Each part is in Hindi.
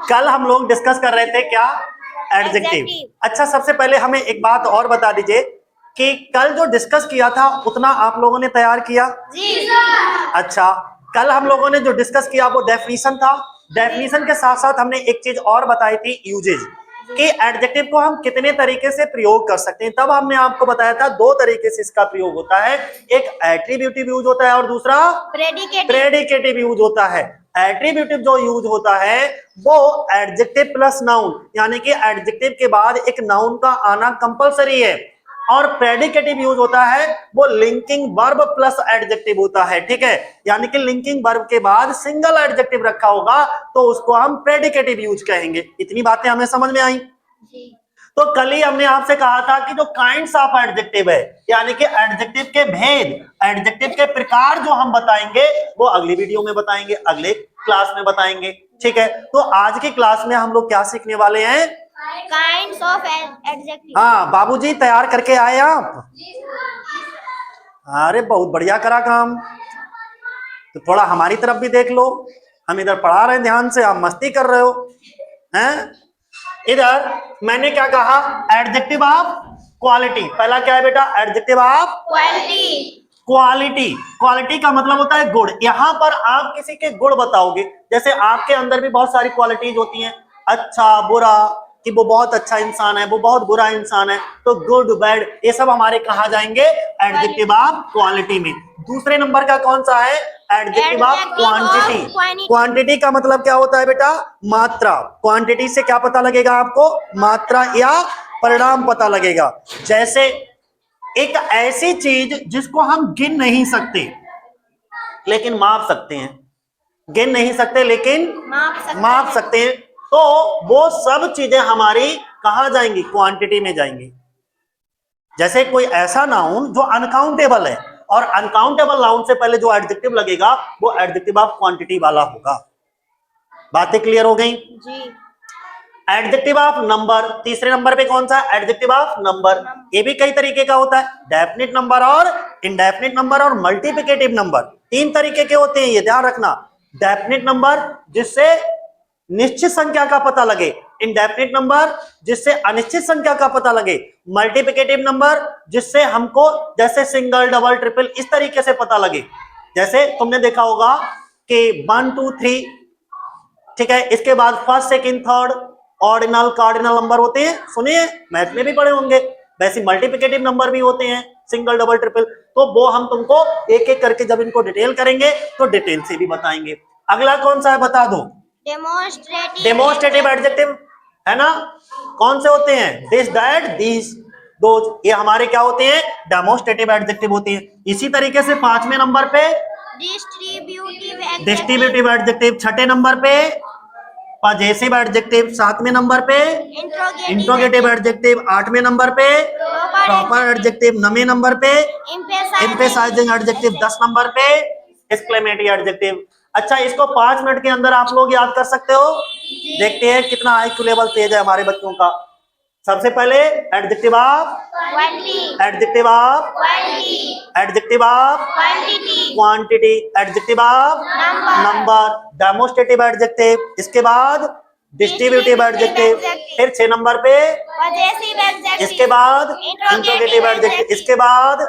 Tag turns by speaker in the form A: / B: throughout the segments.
A: कल हम लोग डिस्कस कर रहे थे क्या, एडजेक्टिव। अच्छा, सबसे पहले हमें एक बात और बता दीजिए कि कल जो डिस्कस किया था उतना आप लोगों ने तैयार किया?
B: जी सर।
A: अच्छा, कल हम लोगों ने जो डिस्कस किया वो डेफिनेशन था। डेफिनेशन के साथ साथ हमने एक चीज और बताई थी, यूजेज, कि एडजेक्टिव को हम कितने तरीके से प्रयोग कर सकते हैं। तब हमने आपको बताया था दो तरीके से इसका प्रयोग होता है, एक एट्रीब्यूटिव यूज होता है और दूसरा प्रेडिकेटिव यूज होता है। एट्रीब्यूटिव जो यूज होता है वो एडजेक्टिव प्लस नाउन, यानी कि एडजेक्टिव के बाद एक नाउन का आना कंपलसरी है, और प्रेडिकेटिव यूज होता है वो लिंकिंग वर्ब प्लस एडजेक्टिव होता है। ठीक है, यानी कि लिंकिंग वर्ब के बाद सिंगल एडजेक्टिव रखा होगा तो उसको हम प्रेडिकेटिव यूज कहेंगे। इतनी बातें हमें समझ में आई? तो कल ही हमने आपसे कहा था कि जो काइंड्स ऑफ एडजेक्टिव है, यानी कि एडजेक्टिव के भेद, एडजेक्टिव के प्रकार जो हम बताएंगे वो अगली वीडियो में बताएंगे, अगले क्लास में बताएंगे। ठीक है, तो आज की क्लास में हम लोग क्या सीखने वाले हैं?
B: Kinds of adjective.
A: हाँ बाबूजी, तैयार करके आए आप? अरे बहुत बढ़िया करा काम। तो थोड़ा हमारी तरफ भी देख लो, हम इधर पढ़ा रहे हैं ध्यान से, आप मस्ती कर रहे हो हैं। इधर मैंने क्या कहा, एडजेक्टिव ऑफ क्वालिटी। पहला क्या है बेटा? Adjective of
B: quality.
A: Quality. Quality का मतलब होता है गुण। यहां पर आप किसी के गुण बताओगे, जैसे आपके अंदर भी बहुत सारी क्वालिटीज होती हैं, अच्छा बुरा, कि वो बहुत अच्छा इंसान है, वो बहुत बुरा इंसान है, तो गुड बैड ये सब हमारे कहा जाएंगे एडजेक्टिव ऑफ क्वालिटी में। दूसरे नंबर का कौन सा है? Adjective of quantity. क्वांटिटी का मतलब क्या होता है बेटा? मात्रा। क्वांटिटी से क्या पता लगेगा आपको? मात्रा या परिणाम पता लगेगा। जैसे एक ऐसी चीज जिसको हम गिन नहीं सकते लेकिन माप सकते हैं, गिन नहीं सकते लेकिन माप सकते हैं, तो वो सब चीजें हमारी कहां जाएंगी? क्वांटिटी में जाएंगी। जैसे कोई ऐसा नाउन जो अनकाउंटेबल है, और अनकाउंटेबल नाउन से पहले जो एडजेक्टिव लगेगा वो एडजेक्टिव ऑफ क्वांटिटी वाला होगा। बातें क्लियर हो गई
B: जी।
A: एडजेक्टिव ऑफ नंबर, तीसरे नंबर पे कौन सा? Adjective of number. ये भी कई तरीके का होता है, डेफिनिट नंबर और इंडेफिनिट नंबर और मल्टीप्लिकेटिव नंबर, तीन तरीके के होते हैं, ये ध्यान रखना। डेफिनिट नंबर जिससे निश्चित संख्या का पता लगे, इंडेफिनिट नंबर जिससे अनिश्चित संख्या का पता लगे, मल्टीप्लिकेटिव नंबर जिससे हमको जैसे सिंगल डबल ट्रिपल इस तरीके से पता लगे। जैसे तुमने देखा होगा कि 1 2 3, ठीक है, इसके बाद first second third ordinal cardinal number होते हैं, सुनिए मैथ में भी पढ़े होंगे। वैसे मल्टीप्लिकेटिव नंबर भी होते हैं, सिंगल डबल ट्रिपल, तो वो हम तुमको एक एक करके जब इनको डिटेल करेंगे तो डिटेल से भी बताएंगे। अगला कौन सा है बता दो? डेमोस्ट्रेटिव एडजेक्टिव है ना। कौन से होते हैं? दिस दैट दीस दोज, ये हमारे क्या होते हैं? डेमोस्ट्रेटिव एडजेक्टिव होते हैं। इसी तरीके से पांचवें नंबर पे डिस्ट्रीब्यूटिव एडजेक्टिव, छठे नंबर पे पजेसिव एडजेक्टिव, सातवें नंबर पे इंट्रोगेटिव एडजेक्टिव, आठवें नंबर पे प्रॉपर एडजेक्टिव, नवें नंबर पे एम्फेसाइजिंग एडजेक्टिव, 10 नंबर पे एक्सक्लेमेटरी एडजेक्टिव। अच्छा, इसको 5 मिनट के अंदर आप लोग याद कर सकते हो? देखते हैं कितना आईक्यू लेवल तेज है हमारे बच्चों का। सबसे पहले adjective of adjective of adjective of quantity, adjective of number, demonstrative adjective, इसके बाद डिस्ट्रीब्यूटिव एडजेक्टिव, फिर 6 नंबर पे इसके बाद इंट्रोगेटिव एडजेक्टिव, इसके बाद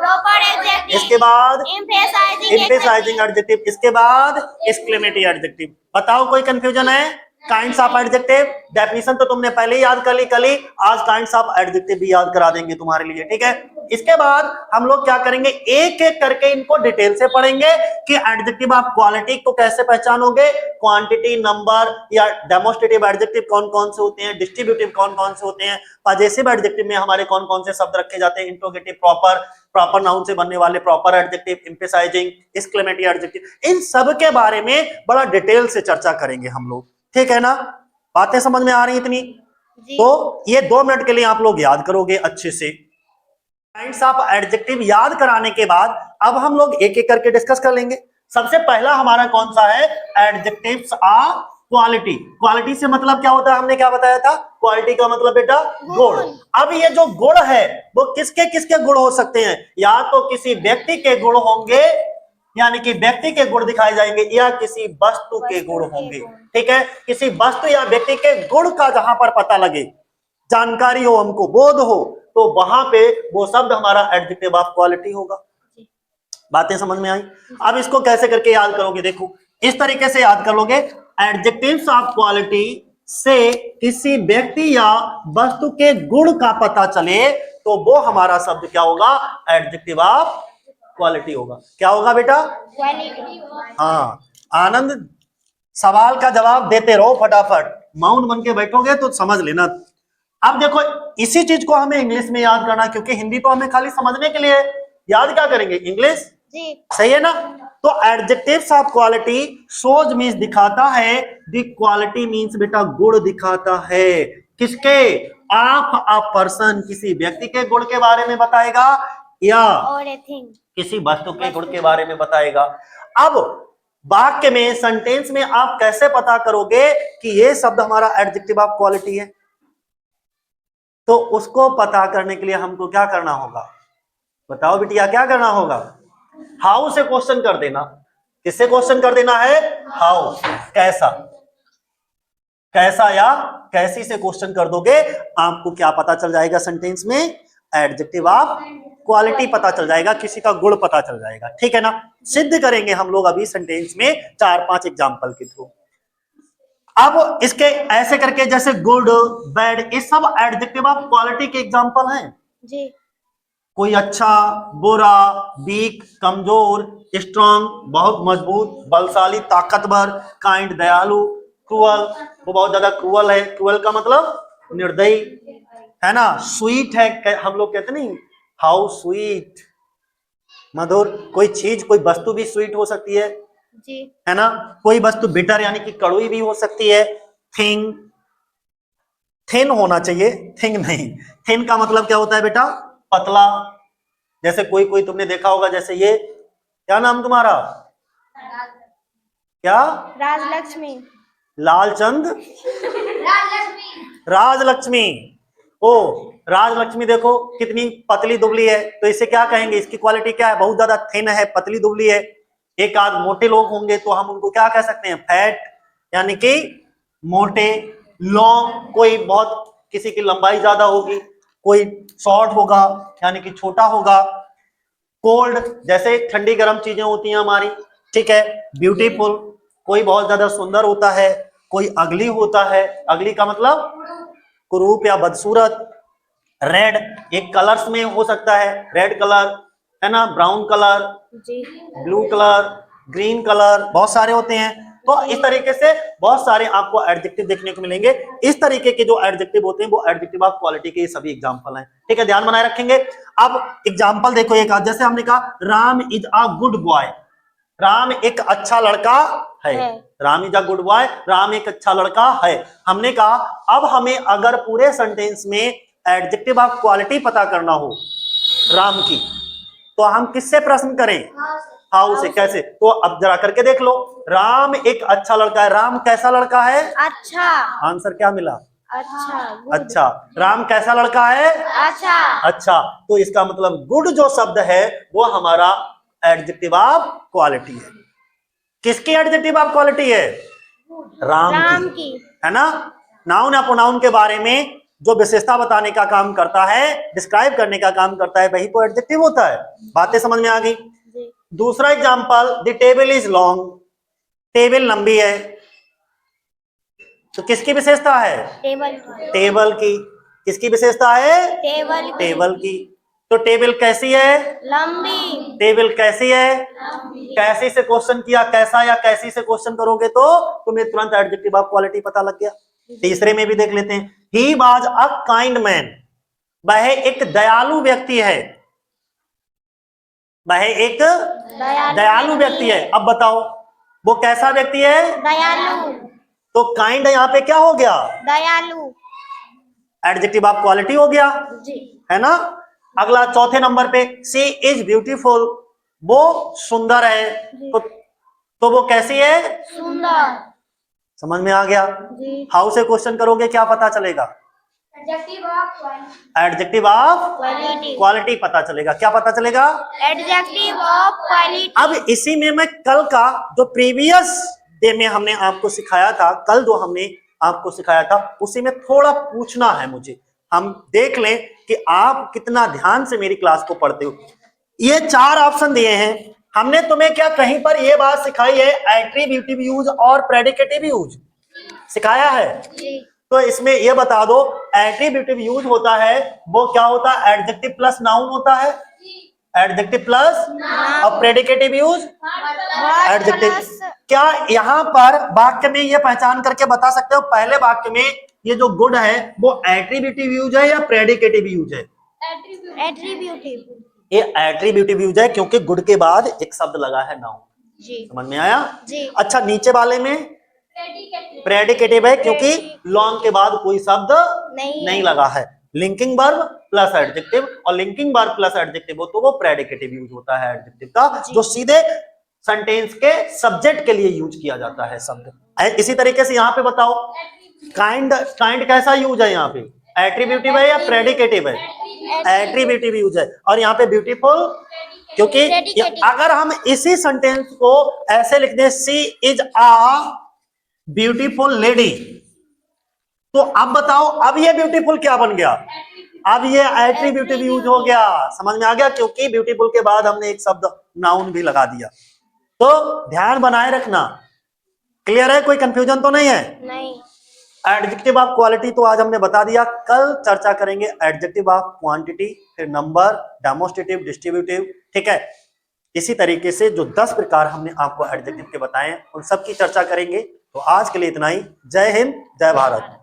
A: एम्फेसाइजिंग एडजेक्टिव, इसके बाद एक्सक्लेमेटरी एडजेक्टिव। बताओ कोई कंफ्यूजन है? काइंड्स ऑफ एडजेक्टिव डेफिनेशन तो तुमने पहले ही याद कर ली, कल ही आज काइंड्स ऑफ एडजेक्टिव भी याद करा देंगे तुम्हारे लिए। ठीक है, इसके बाद हम लोग क्या करेंगे, एक एक करके इनको डिटेल से पढ़ेंगे कि एडजेक्टिव ऑफ क्वालिटी को कैसे पहचानोगे, क्वांटिटी, नंबर या डेमोस्ट्रेटिव एडजेक्टिव कौन कौन से होते हैं, डिस्ट्रीब्यूटिव कौन कौन से होते हैं, पजेसिव एडजेक्टिव में हमारे कौन कौन से शब्द रखे जाते हैं, इंट्रोगेटिव, प्रॉपर नाउन से बनने वाले proper adjective, emphasising, exclamatory adjective, इन सब के बारे में बड़ा डिटेल से चर्चा करेंगे हम लोग। ठीक है ना, बातें समझ में आ रही इतनी? तो ये 2 मिनट के लिए आप लोग याद करोगे अच्छे से। काइंड्स ऑफ एडजेक्टिव याद कराने के बाद अब हम लोग एक एक करके डिस्कस कर लेंगे। सबसे पहला हमारा कौन सा है? Adjectives of quality. क्वालिटी से मतलब क्या होता है, हमने क्या बताया था? क्वालिटी का मतलब बेटा गुण। अब ये जो गुण है वो किसके किसके गुण हो सकते हैं? या तो किसी व्यक्ति के गुण होंगे यानी कि व्यक्ति के गुण दिखाए जाएंगे या किसी वस्तु के गुण होंगे। ठीक है, किसी वस्तु या व्यक्ति के गुण का जहां पर पता लगे, जानकारी हो, हमको बोध हो, तो वहां पे वो शब्द हमारा एडजेक्टिव ऑफ क्वालिटी होगा। बातें समझ में आई? अब इसको कैसे करके याद करोगे, देखो इस तरीके से याद कर लोगे, एडजेक्टिव्स ऑफ क्वालिटी से किसी व्यक्ति या वस्तु के गुण का पता चले तो वो हमारा शब्द क्या होगा, एडजेक्टिव ऑफ क्वालिटी होगा। क्या होगा बेटा?
B: क्वालिटी।
A: हाँ, आनंद सवाल का जवाब देते रहो फटाफट, मौन बन के बैठोगे तो समझ लेना। अब देखो इसी चीज को हमें इंग्लिश में याद करना, क्योंकि हिंदी तो हमें खाली समझने के लिए है, याद क्या करेंगे, इंग्लिश।
B: जी।
A: सही है ना? तो adjectives of quality shows means दिखाता है, द क्वालिटी मीन्स बेटा गुण दिखाता है। किसके? ऑफ अ पर्सन, किसी व्यक्ति के गुण के बारे में बताएगा या
B: और ए थिंग,
A: किसी वस्तु के गुण के बारे में बताएगा। अब वाक्य में, सेंटेंस में आप कैसे पता करोगे कि ये शब्द हमारा एडजेक्टिव ऑफ क्वालिटी है? तो उसको पता करने के लिए हमको क्या करना होगा, बताओ बिटिया, क्या करना होगा? हाउ से क्वेश्चन कर देना। किससे क्वेश्चन कर देना है? हाउ, कैसा, कैसा या कैसी से क्वेश्चन कर दोगे, आपको क्या पता चल जाएगा सेंटेंस में, एडजेक्टिव ऑफ क्वालिटी पता चल जाएगा, किसी का गुण पता चल जाएगा। ठीक है ना? सिद्ध करेंगे हम लोग अभी सेंटेंस में 4-5 एग्जांपल के थ्रू। अब इसके ऐसे करके, जैसे गुड, बैड, ये सब एडजेक्टिव ऑफ क्वालिटी के एग्जांपल हैं।
B: जी।
A: कोई अच्छा, बुरा, वीक, कमजोर, स्ट्रांग, बहुत मजबूत, बलशाली, ताकतवर, काइंड, दयालु, क्रूअल, वो बहुत ज्यादा क्रूअल है, क्रूअल का मतलब निर्दयी है ना, स्वीट है, हम लोग कहते नहीं हाउ स्वीट, मधुर। कोई चीज, कोई वस्तु भी स्वीट हो सकती है,
B: जी।
A: है ना? कोई वस्तु बिटर यानी कि कड़वी भी हो सकती है। थिंग, थिन होना चाहिए, थिंग नहीं। थिन का मतलब क्या होता है बेटा? पतला। जैसे कोई कोई तुमने देखा होगा, जैसे ये, क्या नाम तुम्हारा? क्या?
B: राजलक्ष्मी।
A: लालचंद? राजलक्ष्मी। ओ, राजलक्ष्मी देखो कितनी पतली दुबली है, तो इसे क्या कहेंगे, इसकी क्वालिटी क्या है? बहुत ज्यादा थिन है, पतली दुबली है। एक आध मोटे लोग होंगे तो हम उनको क्या कह सकते हैं? फैट, यानी कि मोटे। लॉन्ग, कोई बहुत, किसी की लंबाई ज्यादा होगी, कोई शॉर्ट होगा यानी कि छोटा होगा। कोल्ड, जैसे ठंडी गर्म चीजें होती हैं हमारी, ठीक है। ब्यूटीफुल, कोई बहुत ज्यादा सुंदर होता है, कोई अगली होता है, अगली का मतलब कुरूप या बदसूरत। रेड, एक कलर्स में हो सकता है, रेड कलर है ना, ब्राउन कलर,
B: जी।
A: ब्लू कलर, ग्रीन कलर, बहुत सारे होते हैं। तो इस तरीके से बहुत सारे आपको एडजेक्टिव देखने को मिलेंगे। इस तरीके के जो एडजेक्टिव होते हैं वो एडजेक्टिव ऑफ क्वालिटी के सभी एग्जांपल हैं। ठीक है, ध्यान बनाए रखेंगे। अब एग्जांपल देखो, एक जैसे हमने कहा Ram is a good boy, Ram एक अच्छा लड़का है। Ram is a good boy, Ram एक अच्छा लड़का है। हमने कहा अब हमें अगर पूरे सेंटेंस में एडजेक्टिव ऑफ क्वालिटी पता करना हो राम की, तो हम किससे प्रश्न करें? हाउ से। कैसे? तो अब जरा करके देख लो, राम एक अच्छा लड़का है, राम कैसा लड़का है?
B: अच्छा।
A: आंसर क्या मिला?
B: अच्छा।
A: अच्छा। राम कैसा लड़का है?
B: अच्छा।
A: अच्छा, तो इसका मतलब गुड जो शब्द है वो हमारा एडजेक्टिव ऑफ क्वालिटी है। किसकी एडजेक्टिव ऑफ क्वालिटी है? राम की, है ना। नाउन या प्रोनाउन के बारे में जो विशेषता बताने का काम करता है, डिस्क्राइब करने का काम करता है, वही तो एडजेक्टिव होता है। बातें समझ में आ गई? दूसरा example, the table is long, table लंबी है, तो किसकी विशेषता है?
B: टेबल की।
A: टेबल की। किसकी विशेषता है?
B: टेबल की।
A: टेबल की। तो टेबल कैसी है?
B: लंबी।
A: टेबल कैसी है? कैसी से क्वेश्चन किया, कैसा या कैसी से क्वेश्चन करोगे तो तुम्हें तुरंत एडजेक्टिव ऑफ क्वालिटी पता लग गया। तीसरे में भी देख लेते हैं, he was a kind man, वह एक दयालु व्यक्ति है, वह एक दयालु व्यक्ति है। अब बताओ वो कैसा व्यक्ति है?
B: दयालु।
A: तो काइंड यहाँ पे क्या हो गया?
B: दयालु।
A: एडजेक्टिव ऑफ क्वालिटी हो गया,
B: जी,
A: है ना। अगला चौथे नंबर पे, सी इज ब्यूटीफुल, वो सुंदर है, तो वो कैसी है?
B: सुंदर।
A: समझ में आ गया?
B: जी।
A: हाउ से क्वेश्चन करोगे क्या पता चलेगा? एडजेक्टिव ऑफ
B: क्वालिटी
A: क्वालिटी पता चलेगा। क्या पता चलेगा?
B: एडजेक्टिव ऑफ क्वालिटी
A: अब इसी में मैं कल का जो प्रीवियस डे में हमने आपको सिखाया था, कल जो हमने आपको सिखाया था उसी में थोड़ा पूछना है मुझे। हम देख लें कि आप कितना ध्यान से मेरी क्लास को पढ़ते हो। ये 4 ऑप्शन दिए हैं। हमने तुम्हें क्या कहीं पर ये बात सिखाई है एट्रीब्यूटिव यूज और प्रेडिकेटिव यूज सिखाया है?
B: जी
A: तो इसमें ये बता दो एट्रीब्यूटिव यूज होता है वो क्या होता है? एडजेक्टिव प्लस नाउन होता है, एडजेक्टिव प्लस, और प्रेडिकेटिव यूज एडजेक्टिव। क्या यहाँ पर वाक्य में ये पहचान करके बता सकते हो पहले वाक्य में ये जो गुड है वो एट्रीब्यूटिव यूज है या प्रेडिकेटिव यूज है?
B: एट्रीब्यूटिव
A: ये एट्रीब्यूटिव यूज है क्योंकि गुड के बाद एक शब्द लगा है नाउन।
B: जी
A: समझ में आया?
B: जी
A: अच्छा, नीचे वाले में प्रेडिकेटिव है क्योंकि लॉन्ग के बाद कोई शब्द नहीं लगा है। लिंकिंग वर्ब प्लस एडजेक्टिव, और लिंकिंग वर्ब प्लस एडजेक्टिव हो तो वो प्रेडिकेटिव यूज होता है एडजेक्टिव का, जो सीधे सेंटेंस के सब्जेक्ट के लिए यूज किया जाता है शब्द। इसी तरीके से यहाँ पे बताओ काइंड कैसा यूज है? यहाँ पे एट्रीब्यूटिव है या प्रेडिकेटिव है? एट्रीब्यूटिव यूज है। और यहाँ पे ब्यूटीफुल, क्योंकि अगर हम इसी सेंटेंस को ऐसे लिख दें सी इज अ ब्यूटीफुल लेडी, तो अब बताओ अब ये ब्यूटीफुल क्या बन गया? अब ये एट्रीब्यूटिव यूज हो गया। समझ में आ गया? क्योंकि ब्यूटीफुल के बाद हमने एक शब्द नाउन भी लगा दिया। तो ध्यान बनाए रखना। क्लियर है? कोई कंफ्यूजन तो नहीं है?
B: नहीं
A: एडजेक्टिव ऑफ क्वालिटी तो आज हमने बता दिया। कल चर्चा करेंगे एडजेक्टिव ऑफ क्वांटिटी, फिर नंबर, डेमोस्ट्रेटिव, डिस्ट्रीब्यूटिव। ठीक है? इसी तरीके से जो 10 प्रकार हमने आपको एडजेक्टिव के बताए उन सब की चर्चा करेंगे। तो आज के लिए इतना ही। जय हिंद, जय भारत।